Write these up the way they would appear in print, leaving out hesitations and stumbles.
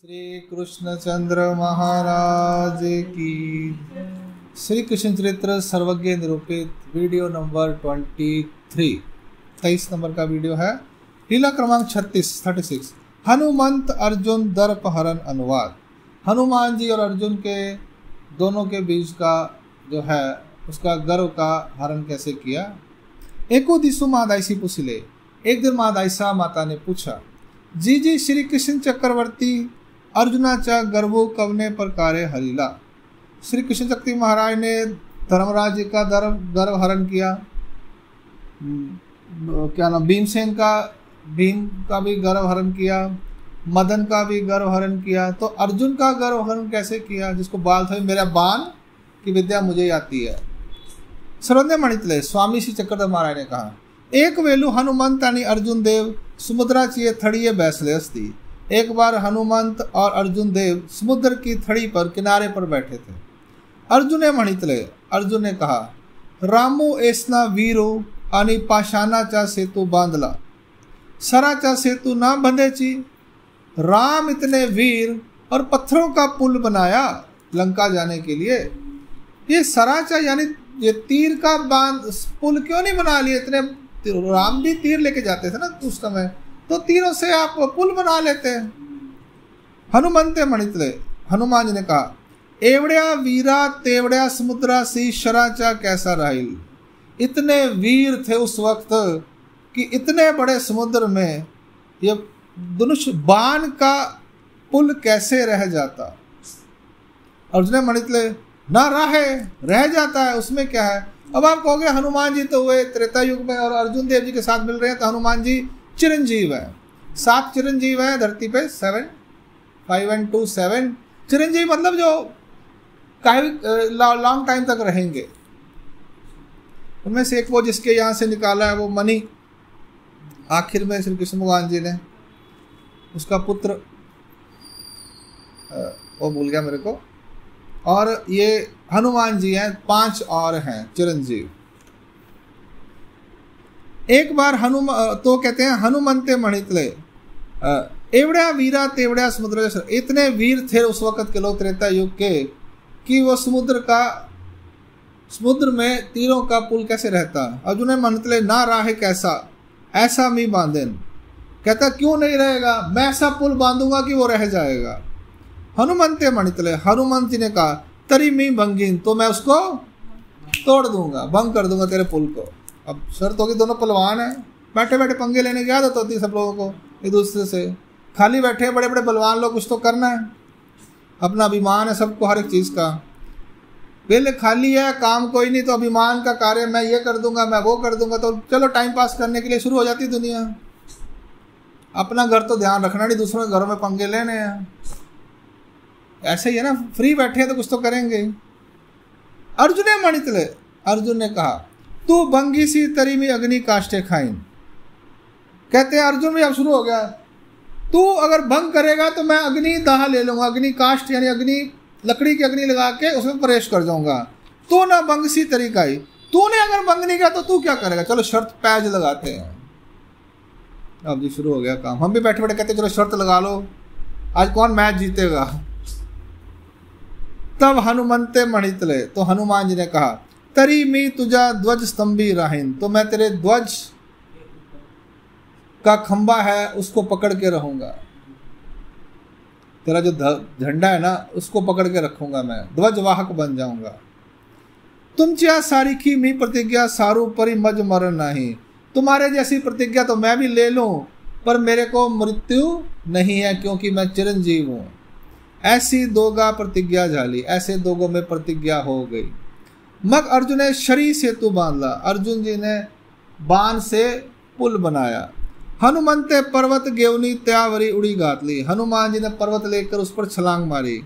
श्री कृष्णचंद्र महाराज की। श्री कृष्ण चरित्र सर्वज्ञ निरूपित वीडियो नंबर 23 नंबर का वीडियो है। लीला क्रमांक 36 हनुमंत अर्जुन दर्प हरण अनुवाद। हनुमान जी और अर्जुन के दोनों के बीच का जो है उसका गर्व का हरण कैसे किया। एको दिसु महादायसी पुछले, एक दिन महादायसा माता ने पूछा, जी श्री कृष्ण चक्रवर्ती अर्जुनाचा गर्वो कवने प्रकारे हरिला। श्री कृष्ण चक्रवर्ती महाराज ने धर्मराज जी का गर्व हरण किया। क्या नाम, भीम का भी गर्व हरण किया, मदन का भी गर्व हरण किया। तो अर्जुन का गर्व हरण कैसे किया, जिसको बाल था मेरा बाण की विद्या मुझे आती है। सर्वज्ञ मणितले स्वामी श्री चक्रधर महाराज ने कहा, एक वेलु हनुमंत यानी अर्जुन देव समुद्रा चिये थड़िए बैसले अस्ती। एक बार हनुमंत और अर्जुन देव समुद्र की थड़ी पर किनारे पर बैठे थे। अर्जुन ने मणितले, अर्जुन ने कहा, रामो ऐसना वीरो अनि पाषाणा चा सेतु बांधला, सरा चा सेतु ना बंधे ची। राम इतने वीर और पत्थरों का पुल बनाया लंका जाने के लिए, ये सराचा यानी ये तीर का बांध पुल क्यों नहीं बना लिए? इतने राम भी तीर लेके जाते थे ना उस समय, तो तीरों से आप पुल बना लेते हैं। हनुमंते मणितले, हनुमान जी ने कहा, एवड़िया वीरा तेवड़िया समुद्रा सी शराचा कैसा राहिल। इतने वीर थे उस वक्त कि इतने बड़े समुद्र में ये धनुष बाण का पुल कैसे रह जाता। अर्जुन मणितले, ना रह जाता है, उसमें क्या है। अब आप कहोगे हनुमान जी तो हुए त्रेता युग में और अर्जुन देव जी के साथ मिल रहे हैं, तो हनुमान जी चिरंजीव है। 7 चिरंजीव है धरती पे, 7 5 and 2 7 चिरंजीव, मतलब जो लॉन्ग टाइम तक रहेंगे। उनमें से एक वो जिसके यहाँ से निकाला है वो मणि, आखिर में श्री कृष्ण भगवान जी ने उसका पुत्र, वो भूल गया मेरे को। और ये हनुमान जी हैं, 5 और हैं चिरंजीव। एक बार तो कहते हैं हनुमंते मणितले, एवड़िया वीरा तेवड़िया समुद्र। इतने वीर थे उस वक्त के लोग त्रेता युग के कि वो समुद्र में तीरों का पुल कैसे रहता। अर्जुन मणितले, ना राहे कैसा ऐसा मी बांधेन। कहता क्यों नहीं रहेगा, मैं ऐसा पुल बांधूंगा कि वो रह जाएगा। हनुमंते मणितले, हनुमंत जी ने कहा, तरी मी भंगीन, तो मैं उसको तोड़ दूंगा, भंग कर दूंगा तेरे पुल को। अब शर्त होगी दोनों पहलवान हैं, बैठे बैठे पंगे लेने की आदत होती है सब लोगों को एक दूसरे से। खाली बैठे हैं बड़े बड़े बलवान लोग, कुछ तो करना है, अपना अभिमान है सबको हर एक चीज़ का। पहले खाली है काम कोई नहीं, तो अभिमान का कार्य मैं ये कर दूंगा, मैं वो कर दूंगा, तो चलो टाइम पास करने के लिए शुरू हो जाती दुनिया। अपना घर तो ध्यान रखना नहीं, दूसरों के घरों में पंगे लेने हैं। ऐसे ही है ना, फ्री बैठे हैं तो कुछ तो करेंगे। अर्जुन ने मणितले, अर्जुन ने कहा, तू बंगी सी तरी में अग्नि काष्ठे खाइन। कहते हैं अर्जुन भी अब शुरू हो गया, तू अगर भंग करेगा तो मैं अग्नि दाह ले लूंगा, अग्नि काष्ठ यानी अग्नि, लकड़ी की अग्नि लगा के उसमें प्रवेश कर जाऊंगा। तू ना बंग सी तरीका ही, तूने अगर भंग नहीं किया तो तू क्या करेगा। चलो शर्त पैज लगाते हैं। अब जी शुरू हो गया काम। हम भी बैठे बैठे कहते चलो शर्त लगा लो, आज कौन मैच जीतेगा। तब हनुमंते मणितले, तो हनुमान जी ने कहा, तरी मी तुझा ध्वज स्तंभी राहिन, तो मैं तेरे ध्वज का खंबा है उसको पकड़ के रहूंगा। तेरा जो झंडा है ना उसको पकड़ के रखूंगा, मैं ध्वज वाहक बन जाऊंगा। तुम चिया सारीखी मी प्रतिज्ञा सारू परि मज मरण नहीं। तुम्हारे जैसी प्रतिज्ञा तो मैं भी ले लूं, पर मेरे को मृत्यु नहीं है, क्योंकि मैं चिरंजीव हूं। ऐसी दोगा प्रतिज्ञा झाली, ऐसे दोगों में प्रतिज्ञा हो गई। मग अर्जुन ने शरी सेतु बांधला, अर्जुन जी ने बाण से पुल बनाया। हनुमंते पर्वत गेवनी त्यावरी उड़ी गात ली, हनुमान जी ने पर्वत लेकर उस पर छलांग मारी,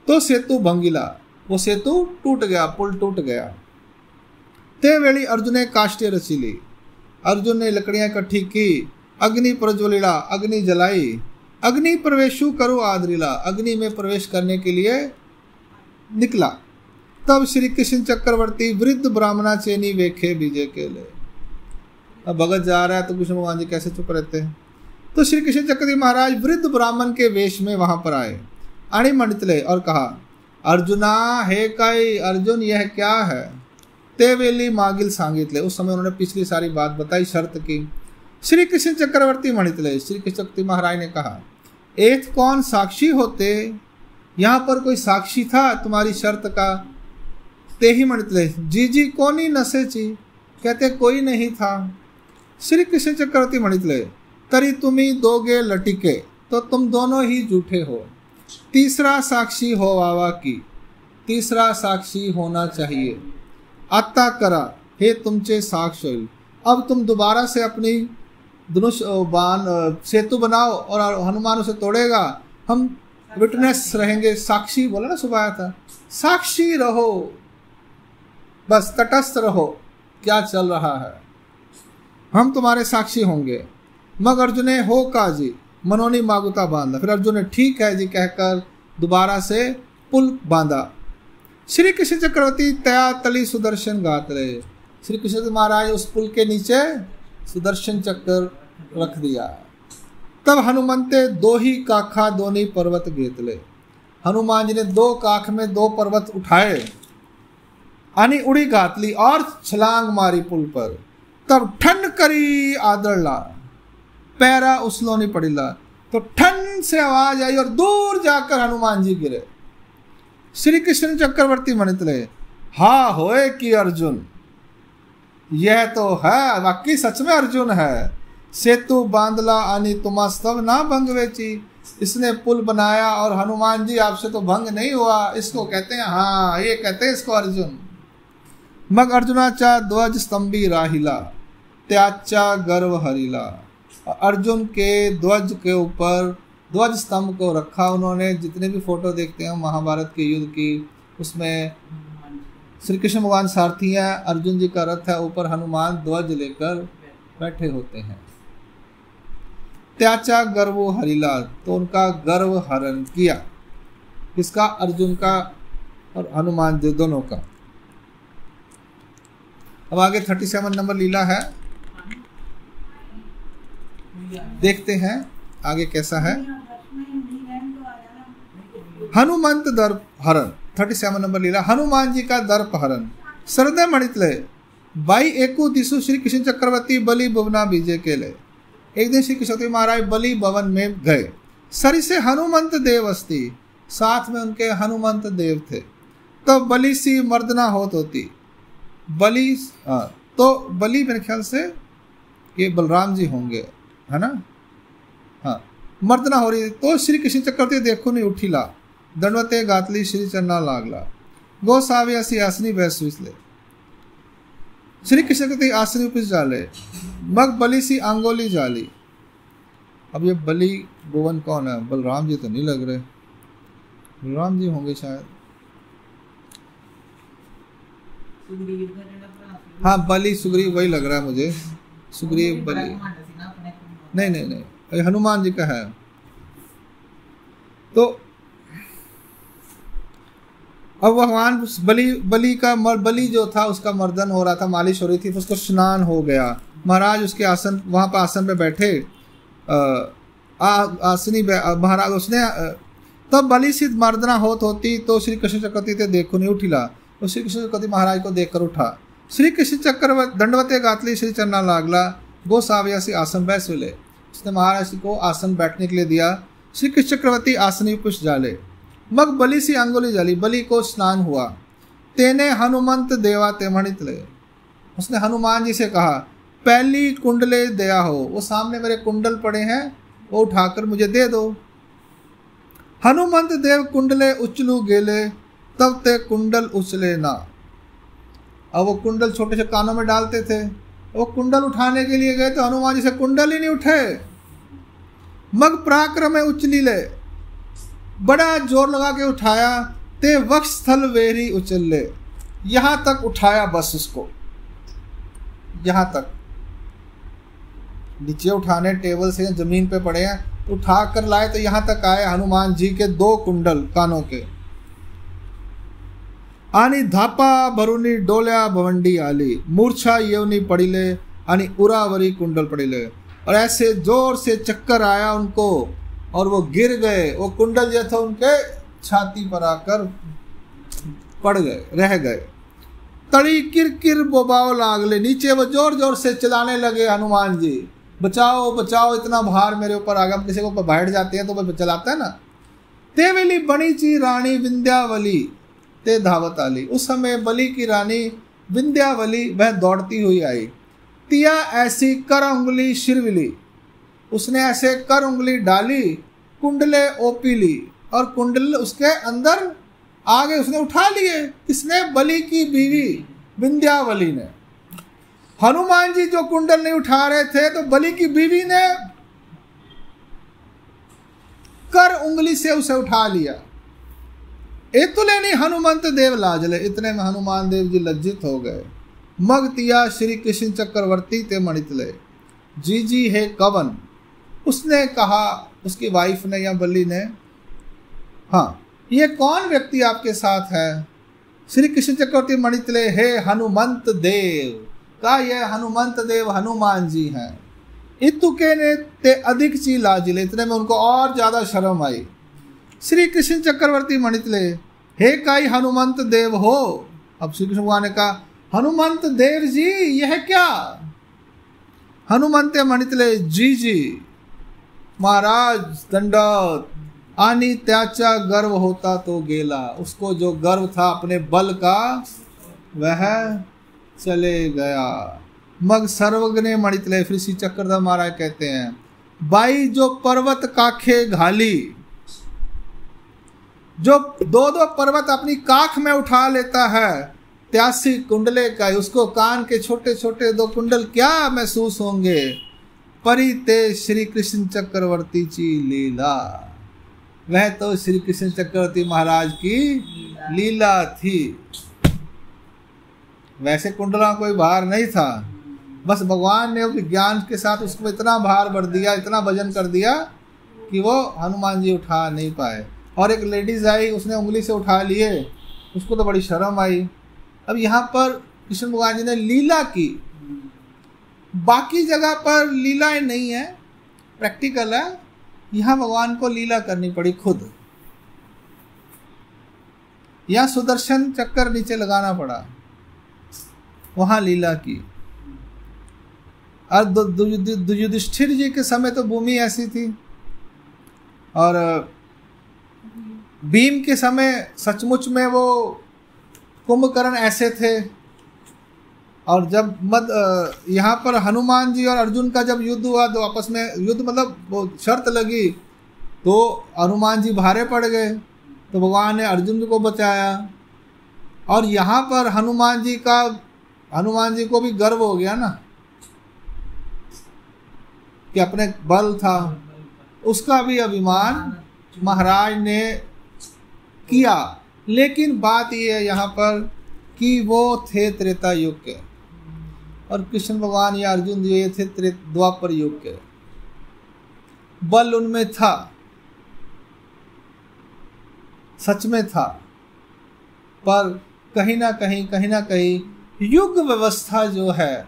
तो सेतु भंगिला, वो सेतु टूट गया, पुल टूट गया। ते वेली अर्जुन ने काष्ठे रची ली, अर्जुन ने लकड़ियां इकट्ठी की। अग्नि प्रज्वलिला, अग्नि जलाई। अग्नि प्रवेशु करो आदरिला, अग्नि में प्रवेश करने के लिए निकला। तब श्री कृष्ण चक्रवर्ती वृद्ध ब्राह्मणा चेनी वेखे बीजे के ले। अब भगत जा रहा है तो कृष्ण भगवान जी कैसे चुप रहते हैं। तो श्री कृष्ण चक्रवर्ती महाराज वृद्ध ब्राह्मण के वेश में वहां पर आए आणि म्हणितले और कहा, अर्जुना हे काय अर्जुन यह क्या है? ते वेली मागिल सांगितले। उस समय उन्होंने पिछली सारी बात बताई, शर्त की। श्री कृष्ण चक्रवर्ती म्हणितले, श्री कृष्ण चक्रवर्ती महाराज ने कहा, एक कौन साक्षी होते? यहाँ पर कोई साक्षी था तुम्हारी शर्त का? ते ही म्हणितले, जी जी कोनी नसेची, कहते कोई नहीं था। श्री कृष्ण चक्रवर्ती म्हणितले, तरी तुम्ही दोगे लटिके, तो तुम दोनों ही झूठे हो। तीसरा साक्षी हो वावा की, तीसरा साक्षी होना चाहिए। आता करा हे तुमचे साक्ष होईल। अब तुम दोबारा से अपनी धनुष बाण सेतु बनाओ और हनुमान उसे तोड़ेगा, हम विटनेस रहेंगे। साक्षी बोला ना, सुबह आया था, साक्षी रहो, बस तटस्थ रहो क्या चल रहा है, हम तुम्हारे साक्षी होंगे। मग अर्जुन ने हो काजी मनोनी मागुता बांधा। फिर अर्जुन ने ठीक है जी कहकर दोबारा से पुल बांधा। श्री कृष्ण चक्रवर्ती तया तली सुदर्शन गात रहे। श्री कृष्ण महाराज उस पुल के नीचे सुदर्शन चक्र रख दिया। तब हनुमंते दो ही काखा दोनी पर्वत घेतले। हनुमान जी ने दो काख में दो पर्वत उठाए, आनी उड़ी गातली और छलांग मारी पुल पर। तब ठंड करी आदरला, पैरा उसलोनी पड़ीला, तो ठंड से आवाज आई और दूर जाकर हनुमान जी गिरे। श्री कृष्ण चक्रवर्ती मणितले, हा होए कि अर्जुन, यह तो है वाकई सच में अर्जुन है। सेतु बांधला आनी तुमा सब ना भंग वेची, इसने पुल बनाया और हनुमान जी आपसे तो भंग नहीं हुआ, इसको कहते हैं, हाँ ये कहते हैं इसको अर्जुन। मग अर्जुनाचा ध्वज स्तंभी राहिला, त्याचा गर्व हरिला। अर्जुन के ध्वज के ऊपर ध्वज स्तंभ को रखा उन्होंने। जितने भी फोटो देखते हैं महाभारत के युद्ध की, उसमें श्री कृष्ण भगवान सारथी हैं, अर्जुन जी का रथ है, ऊपर हनुमान ध्वज लेकर बैठे होते हैं। त्याचा गर्व हरिला, तो उनका गर्व हरण किया। किसका? अर्जुन का और हनुमान जी दोनों का। अब आगे 37 नंबर लीला है, देखते हैं आगे कैसा है। हनुमंत दर्प हरण, 37 नंबर लीला, हनुमान जी का दर्प हरण। सरदे मणितले बाई एकू दिसु श्री कृष्ण चक्रवर्ती बलि भुवना बीजे के ले। एक दिन श्री कृष्ण महाराज बलि भवन में गए। सरी से हनुमंत देव अस्ति, साथ में उनके हनुमंत देव थे। तो बलि सी मर्दना होती। बलि तो बलि मेरे ख्याल से ये बलराम जी होंगे, है ना? हाँ, मर्दना हो रही। तो श्री कृष्ण चक्रवर्ती देखो नहीं उठीला, दंडवते गातली श्री चन्ना लागला। गो साव्यासी आसनी बैसले। श्री कृष्ण चक्रवर्ती आसनी उपस जाले, मग बलि सी आंगोली जाली। अब ये बलि भुवन कौन है? बलराम जी तो नहीं लग रहे, बलराम जी होंगे शायद। हाँ, बलि सुग्रीव वही लग रहा है मुझे, सुग्रीव बलि। नहीं नहीं नहीं, ये हनुमान जी का है। तो अब भगवान बलि जो था उसका मर्दन हो रहा था, मालिश हो रही थी, तो उसको स्नान हो गया। महाराज उसके आसन, वहां पर आसन पे बैठे, आसनी महाराज उसने तब बलि से मर्दना होती तो श्री कृष्ण चक्रवर्ती ते देखो नहीं उठिला। तो श्री कृष्ण चक्रवर्ती महाराज को देखकर उठा। श्री कृष्ण चक्रवर्ती दंडवते गातली श्री चन्ना लागला। गो साव्यासी आसन बैस ले। उसने महाराज को आसन बैठने के लिए दिया। श्री कृष्ण चक्रवर्ती आसनी पुष्ट जाले। मग बलि सी अंगुली जाली, बलि को स्नान हुआ। तेने हनुमंत देवा ते मणित ले। उसने हनुमान जी से कहा, पहली कुंडले दया हो, वो सामने मेरे कुंडल पड़े हैं, वो उठाकर मुझे दे दो। हनुमंत देव कुंडले उचलू गेले, तब ते कुंडल उछले ना। अब वो कुंडल छोटे से कानों में डालते थे, वो कुंडल उठाने के लिए गए तो हनुमान जी से कुंडल ही नहीं उठे। मग पराक्रम में उचली ले, बड़ा जोर लगा के उठाया। ते वक्ष स्थल वेरी उचल ले, यहां तक उठाया, बस उसको यहां तक। नीचे उठाने टेबल से जमीन पे पड़े हैं, उठा कर लाए तो यहां तक आए हनुमान जी के दो कुंडल कानों के। आनी धापा भरुनी डोल्या भवंडी आली, मूर्छा येवनी पड़ीले, आनी उरावरी कुंडल पड़ीले। और ऐसे जोर से चक्कर आया उनको और वो गिर गए। वो कुंडल जो था उनके छाती पर आकर पड़ गए, रह गए। तड़ी किर किर बोबाओ लागले, नीचे वो जोर जोर से चिल्लाने लगे हनुमान जी, बचाओ बचाओ, इतना भार मेरे ऊपर आ गया। किसी के ऊपर बैठ जाते हैं तो वो चलाता है ना। तेवेली बड़ी ची रानी विंध्यावली ते धावत आली, उस समय बलि की रानी विंध्यावली वह दौड़ती हुई आई। तिया ऐसी कर उंगली शिरविली, उसने ऐसे कर उंगली डाली, कुंडले ओपी ली, और कुंडल उसके अंदर आगे उसने उठा लिए। किसने? बलि की बीवी विंध्यावली ने। हनुमान जी जो कुंडल नहीं उठा रहे थे तो बलि की बीवी ने कर उंगली से उसे उठा लिया। एतुले नहीं हनुमंत देव लाजले, इतने में हनुमान देव जी लज्जित हो गए। मग तिया श्री कृष्ण चक्रवर्ती ते मणितले, जी जी है कवन, उसने कहा, उसकी वाइफ ने या बलि ने, हाँ ये कौन व्यक्ति आपके साथ है? श्री कृष्ण चक्रवर्ती मणितले, हे हनुमंत देव, का यह हनुमंत देव हनुमान जी हैं। इतुके ने ते अधिक ची लाजिले, इतने में उनको और ज्यादा शर्म आई। श्री कृष्ण चक्रवर्ती मणितले, हे काई हनुमंत देव हो। अब श्री कृष्ण भगवान ने कहा, हनुमंत देव जी यह क्या? हनुमंत मणितले, जी जी महाराज दंडवत, आनी त्याचा गर्व होता तो गेला, उसको जो गर्व था अपने बल का वह चले गया। मग सर्वज्ञ मणितले, फिर श्री चक्रधर महाराज कहते हैं, बाई जो पर्वत काखे घाली, जो दो दो पर्वत अपनी काख में उठा लेता है, त्यासी कुंडले का, उसको कान के छोटे छोटे दो कुंडल क्या महसूस होंगे। परिते श्री कृष्ण चक्रवर्ती ची लीला, वह तो श्री कृष्ण चक्रवर्ती महाराज की लीला थी। वैसे कुंडला कोई भार नहीं था, बस भगवान ने विज्ञान के साथ उसको इतना भार भर दिया, इतना वजन कर दिया कि वो हनुमान जी उठा नहीं पाए। और एक लेडीज आई, उसने उंगली से उठा लिए, उसको तो बड़ी शर्म आई। अब यहाँ पर कृष्ण भगवान जी ने लीला की, बाकी जगह पर लीलाएं नहीं है, प्रैक्टिकल है। यहाँ भगवान को लीला करनी पड़ी खुद, यहाँ सुदर्शन चक्कर नीचे लगाना पड़ा, वहां लीला की। और युधिष्ठिर जी के समय तो भूमि ऐसी थी, और भीम के समय सचमुच में वो कुंभकर्ण ऐसे थे। और जब यहाँ पर हनुमान जी और अर्जुन का जब युद्ध हुआ तो आपस में युद्ध मतलब वो शर्त लगी, तो हनुमान जी भारे पड़ गए, तो भगवान ने अर्जुन को बचाया। और यहाँ पर हनुमान जी को भी गर्व हो गया ना कि अपने बल था, उसका भी अभिमान महाराज ने किया। लेकिन बात यह है यहाँ पर कि वो थे त्रेता युग के, और कृष्ण भगवान या अर्जुन जी ये थे द्वापर युग के। बल उनमें था, सच में था, पर कहीं ना कहीं युग व्यवस्था जो है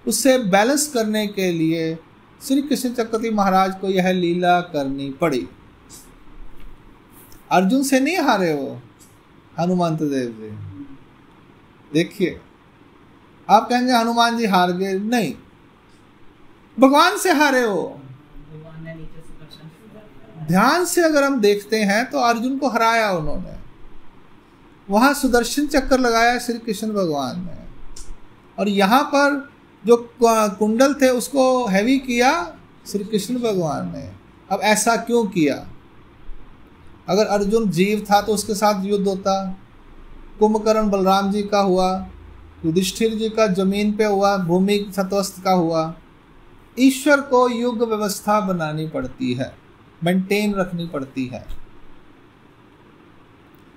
उससे बैलेंस करने के लिए श्री कृष्ण चक्रवर्ती महाराज को यह लीला करनी पड़ी। अर्जुन से नहीं हारे वो हनुमंत देव जी। देखिए, आप कहेंगे हनुमान जी हार गए, नहीं, भगवान से हारे हो। ध्यान से अगर हम देखते हैं तो अर्जुन को हराया उन्होंने, वहां सुदर्शन चक्कर लगाया श्री कृष्ण भगवान ने, और यहाँ पर जो कुंडल थे उसको हैवी किया श्री कृष्ण भगवान ने। अब ऐसा क्यों किया? अगर अर्जुन जीव था तो उसके साथ युद्ध होता, कुंभकर्ण बलराम जी का हुआ, युधिष्ठिर जी का जमीन पे हुआ, भूमि सत्वस्त का हुआ। ईश्वर को युग व्यवस्था बनानी पड़ती है, मेंटेन रखनी पड़ती है।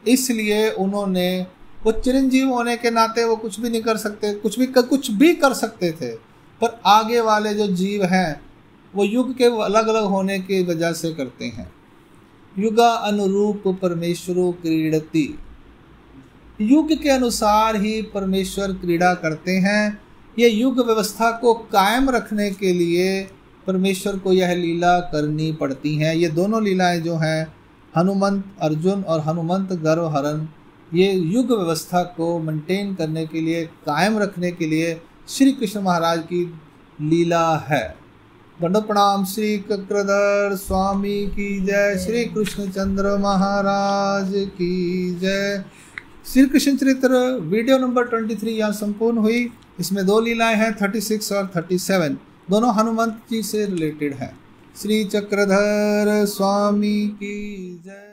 इसलिए उन्होंने, वो चिरंजीव होने के नाते वो कुछ भी नहीं कर सकते, कुछ भी कर सकते थे, पर आगे वाले जो जीव हैं वो युग के अलग अलग होने की वजह से करते हैं। युगा अनुरूप परमेश्वरो क्रीडति, युग के अनुसार ही परमेश्वर क्रीड़ा करते हैं। ये युग व्यवस्था को कायम रखने के लिए परमेश्वर को यह लीला करनी पड़ती हैं। ये दोनों लीलाएं जो हैं, हनुमंत अर्जुन और हनुमंत गर्वहरण, ये युग व्यवस्था को मेंटेन करने के लिए, कायम रखने के लिए श्री कृष्ण महाराज की लीला है। दंडोत प्रणाम। श्री चक्रधर स्वामी की जय। श्री कृष्ण चंद्र महाराज की जय। श्री कृष्ण चरित्र वीडियो नंबर 23 यहाँ संपूर्ण हुई। इसमें 2 लीलाएं हैं, 36 और 37, दोनों हनुमंत जी से रिलेटेड हैं। श्री चक्रधर स्वामी की जय।